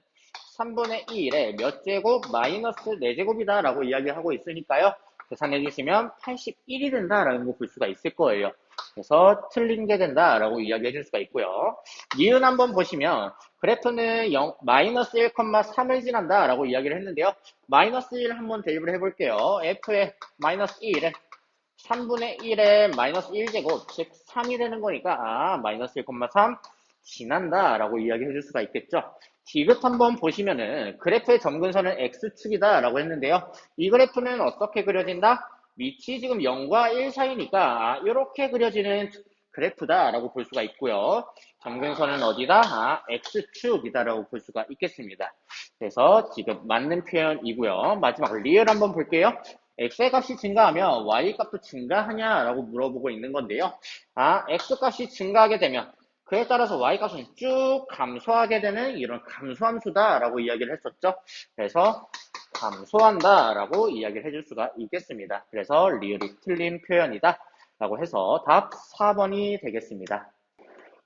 3분의 1의 몇 제곱? 마이너스 4제곱이다 라고 이야기하고 있으니까요. 계산해 주시면 81이 된다라는 거 볼 수가 있을 거예요. 그래서 틀린 게 된다라고 이야기해 줄 수가 있고요. 니은 한번 보시면 그래프는 마이너스 1,3을 지난다라고 이야기를 했는데요. 마이너스 1 한번 대입을 해볼게요. f의 마이너스 1에 3분의 1에 마이너스 1제곱, 즉 3이 되는 거니까 마이너스 1,3 지난다라고 이야기해 줄 수가 있겠죠. 디귿 한번 보시면은 그래프의 점근선은 x축이다 라고 했는데요. 이 그래프는 어떻게 그려진다? 밑이 지금 0과 1 사이니까 이렇게 그려지는 그래프다 라고 볼 수가 있고요. 점근선은 어디다? x축이다 라고 볼 수가 있겠습니다. 그래서 지금 맞는 표현이고요. 마지막 리얼 한번 볼게요. x의 값이 증가하면 y 값도 증가하냐 라고 물어보고 있는 건데요. x 값이 증가하게 되면 그에 따라서 y값은 쭉 감소하게 되는 이런 감소함수다 라고 이야기를 했었죠. 그래서 감소한다 라고 이야기를 해줄 수가 있겠습니다. 그래서 리을이 틀린 표현이다 라고 해서 답 4번이 되겠습니다.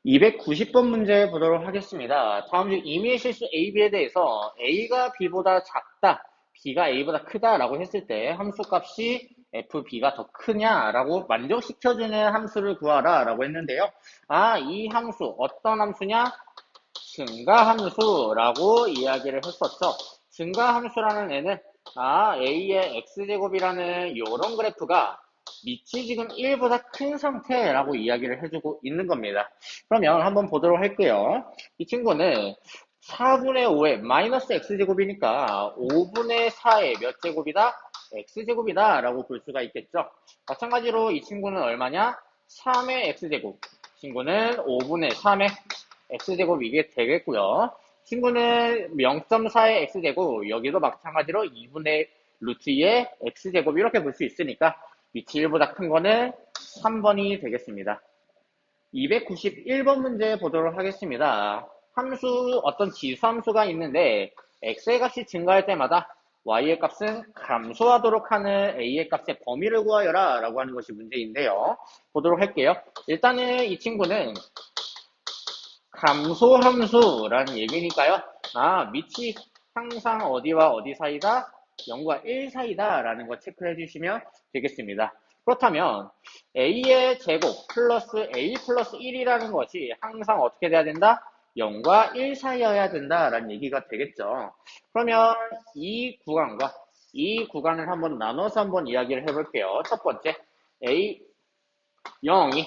290번 문제 보도록 하겠습니다. 다음 중 임의의 실수 A, B에 대해서 A가 B보다 작다, B가 A보다 크다 라고 했을 때 함수값이 FB가 더 크냐라고 만족시켜주는 함수를 구하라 라고 했는데요. 이 함수 어떤 함수냐? 증가함수라고 이야기를 했었죠. 증가함수라는 애는 A의 X제곱이라는 이런 그래프가 밑이 지금 1보다 큰 상태라고 이야기를 해주고 있는 겁니다. 그러면 한번 보도록 할게요. 이 친구는 4분의 5의 마이너스 x제곱이니까 5분의 4의 몇 제곱이다? x제곱이다 라고 볼 수가 있겠죠. 마찬가지로 이 친구는 얼마냐? 3의 x제곱. 친구는 5분의 3의 x제곱이게 되겠고요. 친구는 0.4의 x제곱, 여기도 마찬가지로 2분의 루트 2의 x제곱 이렇게 볼 수 있으니까 위치 1보다 큰 거는 3번이 되겠습니다. 291번 문제 보도록 하겠습니다. 어떤 지수함수가 있는데 x의 값이 증가할 때마다 y의 값은 감소하도록 하는 a의 값의 범위를 구하여라 라고 하는 것이 문제인데요. 보도록 할게요. 일단은 이 친구는 감소함수라는 얘기니까요. 밑이 항상 어디와 어디 사이다? 0과 1 사이다 라는 거 체크해 주시면 되겠습니다. 그렇다면 a의 제곱 플러스 a 플러스 1이라는 것이 항상 어떻게 돼야 된다? 0과 1 사이여야 된다라는 얘기가 되겠죠. 그러면 이 구간과 이 구간을 한번 나눠서 한번 이야기를 해볼게요. 첫 번째, a 0이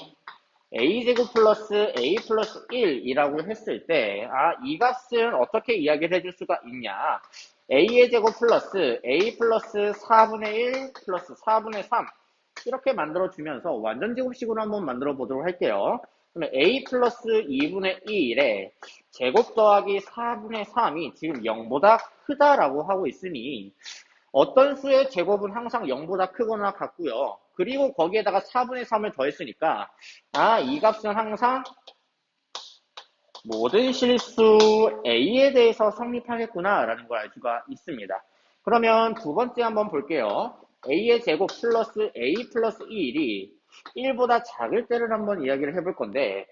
a제곱 플러스 a 플러스 1이라고 했을 때, 이 값은 어떻게 이야기를 해줄 수가 있냐? a의 제곱 플러스 a 플러스 4분의 1 플러스 4분의 3 이렇게 만들어주면서 완전제곱식으로 한번 만들어 보도록 할게요. 그러면 a 플러스 2분의 1에 제곱 더하기 4분의 3이 지금 0보다 크다라고 하고 있으니 어떤 수의 제곱은 항상 0보다 크거나 같고요. 그리고 거기에다가 4분의 3을 더했으니까 이 값은 항상 모든 실수 a에 대해서 성립하겠구나 라는 걸 알 수가 있습니다. 그러면 두 번째 한번 볼게요. a의 제곱 플러스 a 플러스 1이 1보다 작을 때를 한번 이야기를 해볼 건데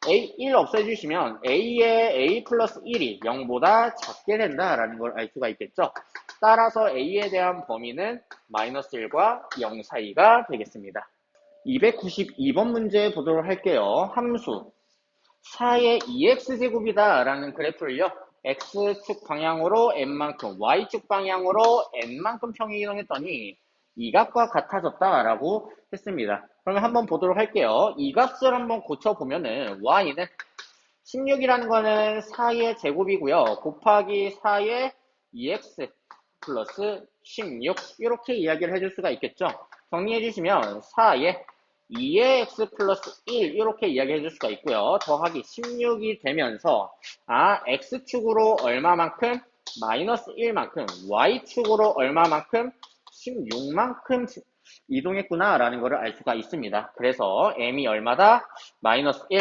1 없애주시면 a의 a 플러스 1이 0보다 작게 된다라는 걸 알 수가 있겠죠. 따라서 a에 대한 범위는 마이너스 1과 0 사이가 되겠습니다. 292번 문제 보도록 할게요. 함수 4의 2x제곱이다 라는 그래프를요. x축 방향으로 n만큼, y축 방향으로 n만큼 평행 이동했더니 이 값과 같아졌다 라고 했습니다. 그러면 한번 보도록 할게요. 이 값을 한번 고쳐보면은 y는 16이라는 거는 4의 제곱이고요. 곱하기 4의 2x 플러스 16 이렇게 이야기를 해줄 수가 있겠죠. 정리해 주시면 4의 2의 x 플러스 1 이렇게 이야기해 줄 수가 있고요. 더하기 16이 되면서 x축으로 얼마만큼? 마이너스 1만큼 y축으로 얼마만큼? 16만큼 이동했구나 라는 것을 알 수가 있습니다. 그래서 m이 얼마다? 마이너스 1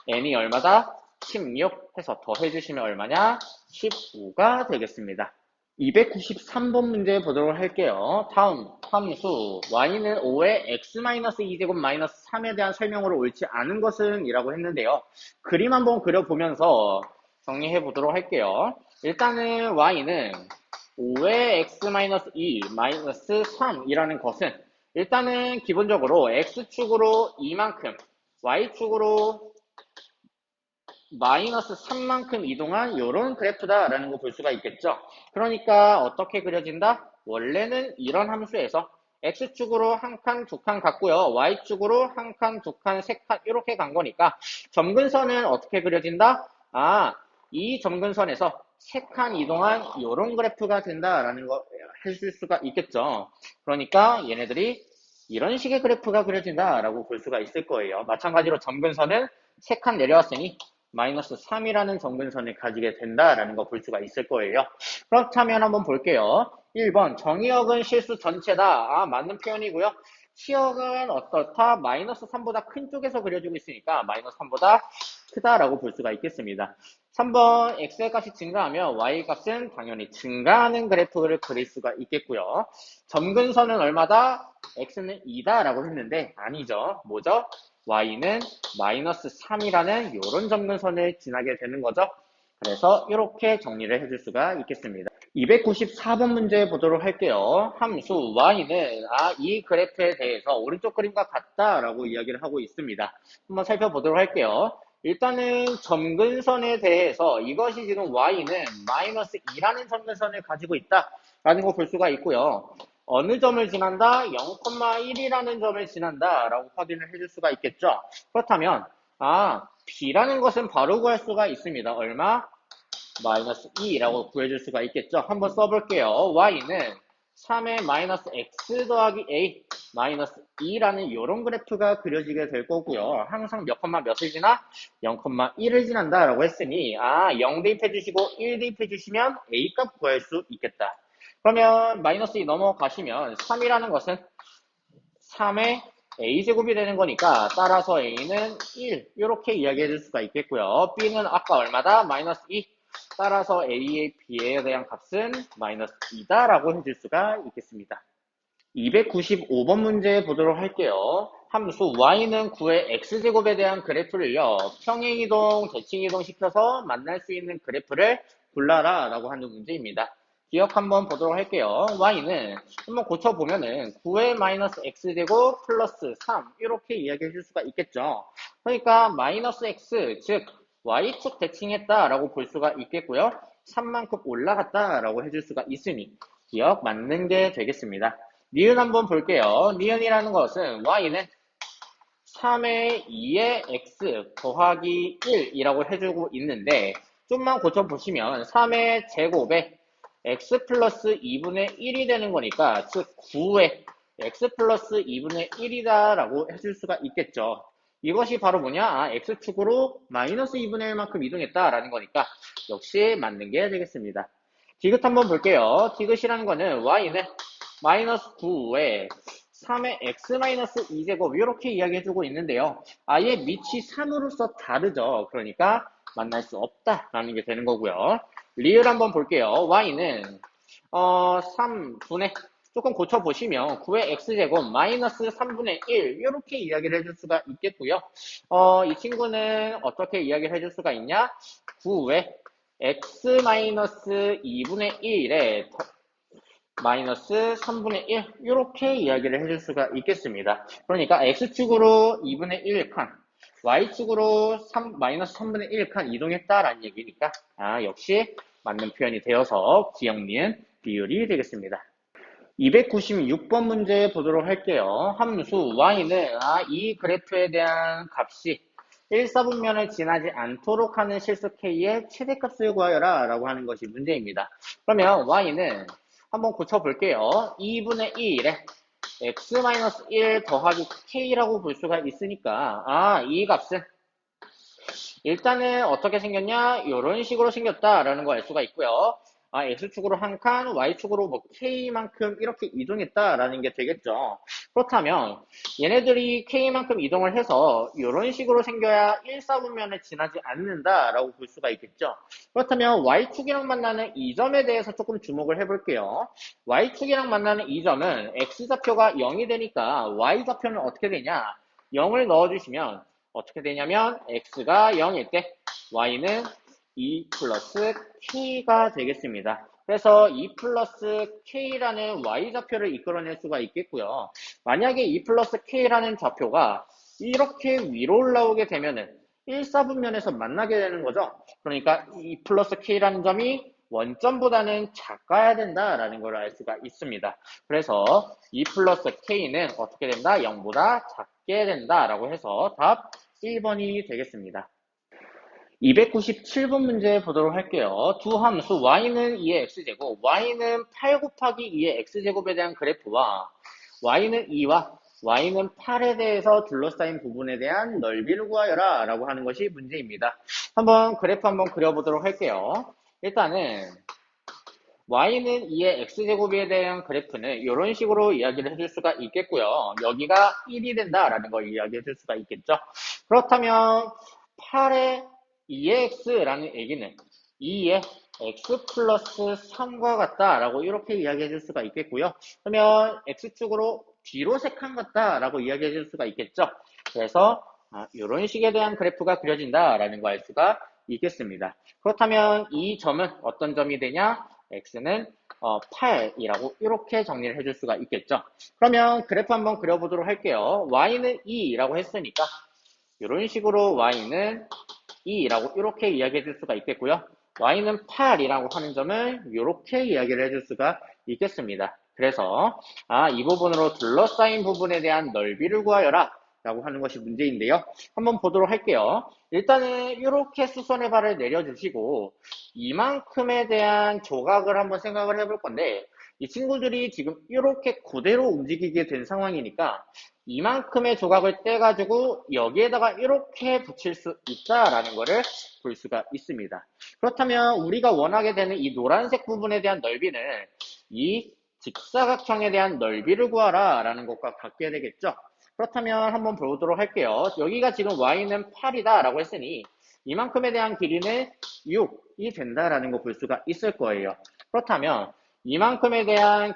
n이 얼마다? 16 해서 더해주시면 얼마냐? 15가 되겠습니다. 293번 문제 보도록 할게요. 다음 함수 y는 5의 x-2제곱 마이너스 3에 대한 설명으로 옳지 않은 것은 이라고 했는데요. 그림 한번 그려보면서 정리해 보도록 할게요. 일단은 y는 5의 x-2 마이너스 3이라는 것은 일단은 기본적으로 x축으로 2만큼 y축으로 마이너스 3만큼 이동한 이런 그래프다라는 거 볼 수가 있겠죠. 그러니까 어떻게 그려진다? 원래는 이런 함수에서 x축으로 한 칸, 두 칸 갔고요. y축으로 한 칸, 두 칸, 세 칸 이렇게 간 거니까 점근선은 어떻게 그려진다? 이 점근선에서 세 칸 이동한 이런 그래프가 된다라는 거 해줄 수가 있겠죠. 그러니까 얘네들이 이런 식의 그래프가 그려진다라고 볼 수가 있을 거예요. 마찬가지로 점근선은 세 칸 내려왔으니 마이너스 3이라는 점근선을 가지게 된다라는 거 볼 수가 있을 거예요. 그렇다면 한번 볼게요. 1번 정의역은 실수 전체다. 맞는 표현이고요. 치역은 어떻다? 마이너스 3보다 큰 쪽에서 그려지고 있으니까 마이너스 3보다 크다라고 볼 수가 있겠습니다. 3번 x의 값이 증가하면 y 값은 당연히 증가하는 그래프를 그릴 수가 있겠고요. 점근선은 얼마다? x는 2다라고 했는데 아니죠. 뭐죠? y는 마이너스 3이라는 이런 점근선을 지나게 되는 거죠. 그래서 이렇게 정리를 해줄 수가 있겠습니다. 294번 문제 보도록 할게요. 함수 y는 이 그래프에 대해서 오른쪽 그림과 같다라고 이야기를 하고 있습니다. 한번 살펴보도록 할게요. 일단은 점근선에 대해서 이것이 지금 y는 마이너스 2라는 점근선을 가지고 있다라는 거 볼 수가 있고요. 어느 점을 지난다? 0,1이라는 점을 지난다 라고 확인을 해줄 수가 있겠죠. 그렇다면 b라는 것은 바로 구할 수가 있습니다. 얼마? 마이너스 2라고 구해줄 수가 있겠죠. 한번 써볼게요. y는 3의 마이너스 x 더하기 a 마이너스 2라는 이런 그래프가 그려지게 될 거고요. 항상 몇 컴마 몇을 지나? 0,1을 지난다라고 했으니 0 대입해 주시고 1 대입해 주시면 a 값 구할 수 있겠다. 그러면 마이너스 2 넘어가시면 3이라는 것은 3의 a제곱이 되는 거니까 따라서 a는 1 이렇게 이야기해 줄 수가 있겠고요. b는 아까 얼마다? 마이너스 2. 따라서 a의 b에 대한 값은 마이너스 2다 라고 해줄 수가 있겠습니다. 295번 문제 보도록 할게요. 함수 y는 9의 x제곱에 대한 그래프를요. 평행이동, 대칭이동 시켜서 만날 수 있는 그래프를 골라라 라고 하는 문제입니다. 기억 한번 보도록 할게요. y는 한번 고쳐보면은 9의 마이너스 x제곱 플러스 3 이렇게 이야기해 줄 수가 있겠죠. 그러니까 마이너스 x 즉 y축 대칭했다 라고 볼 수가 있겠고요. 3만큼 올라갔다 라고 해줄 수가 있으니 기억 맞는 게 되겠습니다. 니은 한번 볼게요. 니은이라는 것은 y는 3의 2의 x 더하기 1이라고 해주고 있는데 좀만 고쳐보시면 3의 제곱에 x 플러스 2분의 1이 되는 거니까 즉 9의 x 플러스 2분의 1이다 라고 해줄 수가 있겠죠. 이것이 바로 뭐냐? x축으로 마이너스 2분의 1만큼 이동했다라는 거니까 역시 맞는 게 되겠습니다. 디귿 한번 볼게요. 디귿이라는 거는 y는 마이너스 9에 3의 x 마이너스 2제곱 이렇게 이야기해주고 있는데요. 아예 밑이 3으로서 다르죠. 그러니까 만날 수 없다라는 게 되는 거고요. 리을 한번 볼게요. y는 3분의 조금 고쳐보시면 9의 x제곱 마이너스 3분의 1 이렇게 이야기를 해줄 수가 있겠고요. 이 친구는 어떻게 이야기를 해줄 수가 있냐? 9의 x 마이너스 2분의 1에 마이너스 3분의 1 이렇게 이야기를 해줄 수가 있겠습니다. 그러니까 x축으로 2분의 1칸 y축으로 마이너스 3분의 1칸 이동했다라는 얘기니까 역시 맞는 표현이 되어서 기억, 니은, 비율이 되겠습니다. 296번 문제 보도록 할게요. 함수 y는 이 그래프에 대한 값이 1, 4분면을 지나지 않도록 하는 실수 k의 최대값을 구하여라 라고 하는 것이 문제입니다. 그러면 y는 한번 고쳐볼게요. 2분의 1에 x-1 더하기 k라고 볼 수가 있으니까 이 값은 일단은 어떻게 생겼냐? 이런 식으로 생겼다라는 걸 알 수가 있고요. X축으로 한 칸, Y축으로 뭐 K만큼 이렇게 이동했다라는 게 되겠죠. 그렇다면 얘네들이 K만큼 이동을 해서 이런 식으로 생겨야 1, 4분면을 지나지 않는다라고 볼 수가 있겠죠. 그렇다면 Y축이랑 만나는 이 점에 대해서 조금 주목을 해볼게요. Y축이랑 만나는 이 점은 X좌표가 0이 되니까 Y좌표는 어떻게 되냐? 0을 넣어주시면 어떻게 되냐면 x가 0일 때 y는 2 플러스 k가 되겠습니다. 그래서 2 플러스 k라는 y좌표를 이끌어낼 수가 있겠고요. 만약에 2 플러스 k라는 좌표가 이렇게 위로 올라오게 되면은 1, 4분면에서 만나게 되는 거죠. 그러니까 2 플러스 k라는 점이 원점보다는 작아야 된다라는 걸 알 수가 있습니다. 그래서 2 플러스 k는 어떻게 된다? 0보다 작게 된다라고 해서 답 1번이 되겠습니다. 297번 문제 보도록 할게요. 두 함수 y는 2의 x제곱, y는 8 곱하기 2의 x제곱에 대한 그래프와 y는 2와 y는 8에 대해서 둘러싸인 부분에 대한 넓이를 구하여라 라고 하는 것이 문제입니다. 한번 그래프 한번 그려보도록 할게요. 일단은 y는 2의 x제곱에 대한 그래프는 이런 식으로 이야기를 해줄 수가 있겠고요. 여기가 1이 된다라는 걸 이야기해 줄 수가 있겠죠. 그렇다면 8의 2의 x라는 얘기는 2의 x 플러스 3과 같다라고 이렇게 이야기해 줄 수가 있겠고요. 그러면 x축으로 뒤로 3칸 같다라고 이야기해 줄 수가 있겠죠. 그래서 이런 식에 대한 그래프가 그려진다라는 거 알 수가 있겠습니다. 그렇다면 이 점은 어떤 점이 되냐? x는 8이라고 이렇게 정리를 해줄 수가 있겠죠. 그러면 그래프 한번 그려보도록 할게요. y는 2라고 했으니까 이런 식으로 y는 2라고 이렇게 이야기해 줄 수가 있겠고요. y는 8이라고 하는 점을 이렇게 이야기를 해줄 수가 있겠습니다. 그래서 이 부분으로 둘러싸인 부분에 대한 넓이를 구하여라 라고 하는 것이 문제인데요. 한번 보도록 할게요. 일단은 이렇게 수선의 발을 내려주시고 이만큼에 대한 조각을 한번 생각을 해볼 건데 이 친구들이 지금 이렇게 그대로 움직이게 된 상황이니까 이만큼의 조각을 떼가지고 여기에다가 이렇게 붙일 수 있다라는 것을 볼 수가 있습니다. 그렇다면 우리가 원하게 되는 이 노란색 부분에 대한 넓이는 이 직사각형에 대한 넓이를 구하라 라는 것과 같게 되겠죠. 그렇다면 한번 보도록 할게요. 여기가 지금 y는 8이다 라고 했으니 이만큼에 대한 길이는 6이 된다라는 거 볼 수가 있을 거예요. 그렇다면 이만큼에 대한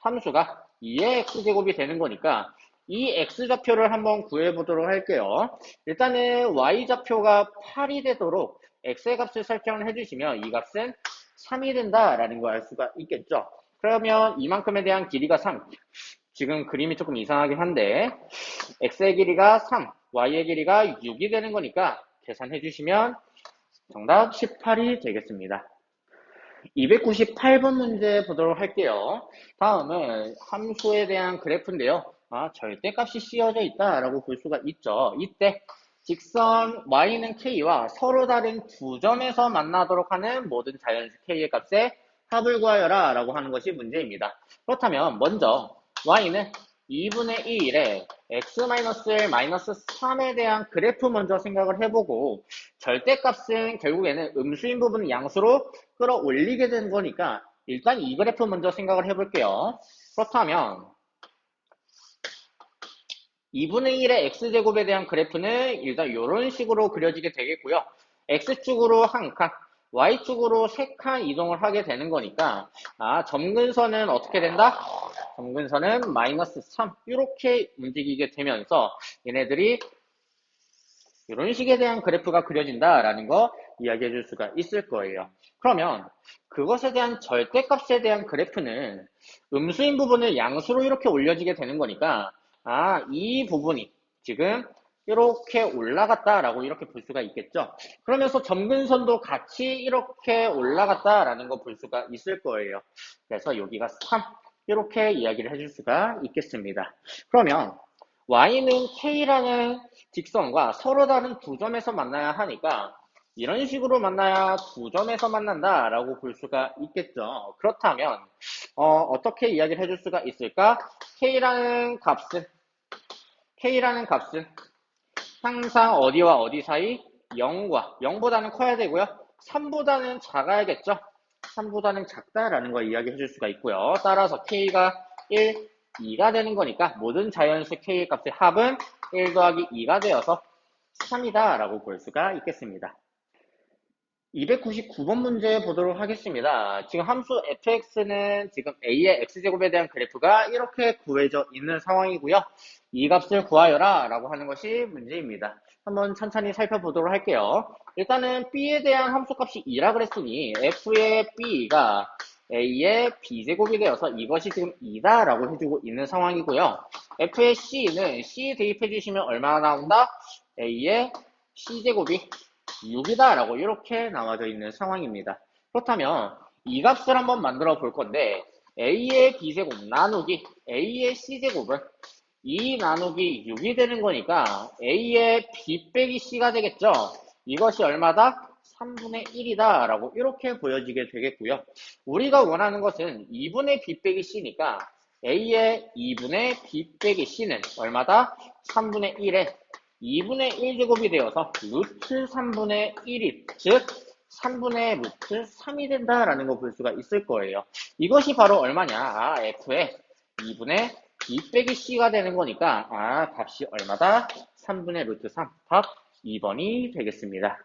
함수가 2의 x제곱이 되는 거니까 이 x좌표를 한번 구해보도록 할게요. 일단은 y좌표가 8이 되도록 x의 값을 설정을 해주시면 이 값은 3이 된다라는 걸 알 수가 있겠죠. 그러면 이만큼에 대한 길이가 3. 지금 그림이 조금 이상하긴 한데 x의 길이가 3, y의 길이가 6이 되는 거니까 계산해 주시면 정답 18이 되겠습니다. 298번 문제 보도록 할게요. 다음은 함수에 대한 그래프인데요. 절대값이 씌워져 있다라고 볼 수가 있죠. 이때 직선 y는 k와 서로 다른 두 점에서 만나도록 하는 모든 자연수 k의 값의 합을 구하여라 라고 하는 것이 문제입니다. 그렇다면 먼저 y는 2분의 1에 x-1-3에 대한 그래프 먼저 생각을 해보고 절대값은 결국에는 음수인 부분을 양수로 끌어올리게 된 거니까 일단 이 그래프 먼저 생각을 해볼게요. 그렇다면 2분의 1의 x제곱에 대한 그래프는 일단 이런 식으로 그려지게 되겠고요. x축으로 한 칸, y축으로 3칸 이동을 하게 되는 거니까 점근선은 어떻게 된다? 점근선은 마이너스 3 이렇게 움직이게 되면서 얘네들이 이런 식에 대한 그래프가 그려진다라는 거 이야기해 줄 수가 있을 거예요. 그러면 그것에 대한 절대값에 대한 그래프는 음수인 부분을 양수로 이렇게 올려지게 되는 거니까 이 부분이 지금 이렇게 올라갔다라고 이렇게 볼 수가 있겠죠. 그러면서 점근선도 같이 이렇게 올라갔다라는 거 볼 수가 있을 거예요. 그래서 여기가 3 이렇게 이야기를 해줄 수가 있겠습니다. 그러면 y는 k라는 직선과 서로 다른 두 점에서 만나야 하니까 이런 식으로 만나야 두 점에서 만난다라고 볼 수가 있겠죠. 그렇다면 어떻게 이야기를 해줄 수가 있을까? K라는 값은 항상 어디와 어디 사이? 0과 0보다는 커야 되고요. 3보다는 작아야겠죠. 3보다는 작다라는 걸 이야기해 줄 수가 있고요. 따라서 K가 1, 2가 되는 거니까 모든 자연수 K의 값의 합은 1 더하기 2가 되어서 3이다 라고 볼 수가 있겠습니다. 299번 문제 보도록 하겠습니다. 지금 함수 fx는 지금 a의 x제곱에 대한 그래프가 이렇게 구해져 있는 상황이고요. 이 값을 구하여라 라고 하는 것이 문제입니다. 한번 천천히 살펴보도록 할게요. 일단은 b에 대한 함수값이 2라 그랬으니 f의 b가 a의 b제곱이 되어서 이것이 지금 2다 라고 해주고 있는 상황이고요. f의 c는 c 대입해 주시면 얼마나 나온다? a의 c제곱이 6이다 라고 이렇게 나와져 있는 상황입니다. 그렇다면 이 값을 한번 만들어 볼 건데 a의 b제곱 나누기 a의 c제곱은 2 나누기 6이 되는 거니까 a의 b 빼기 c가 되겠죠. 이것이 얼마다? 3분의 1이다 라고 이렇게 보여지게 되겠고요. 우리가 원하는 것은 2분의 b 빼기 c니까 a의 2분의 b 빼기 c는 얼마다? 3분의 1에 2분의 1제곱이 되어서 루트 3분의 1이 즉 3분의 루트 3이 된다라는 거 볼 수가 있을 거예요. 이것이 바로 얼마냐? f의 2분의 b 빼기 c가 되는 거니까 값이 얼마다? 3분의 루트 3 답 2번이 되겠습니다.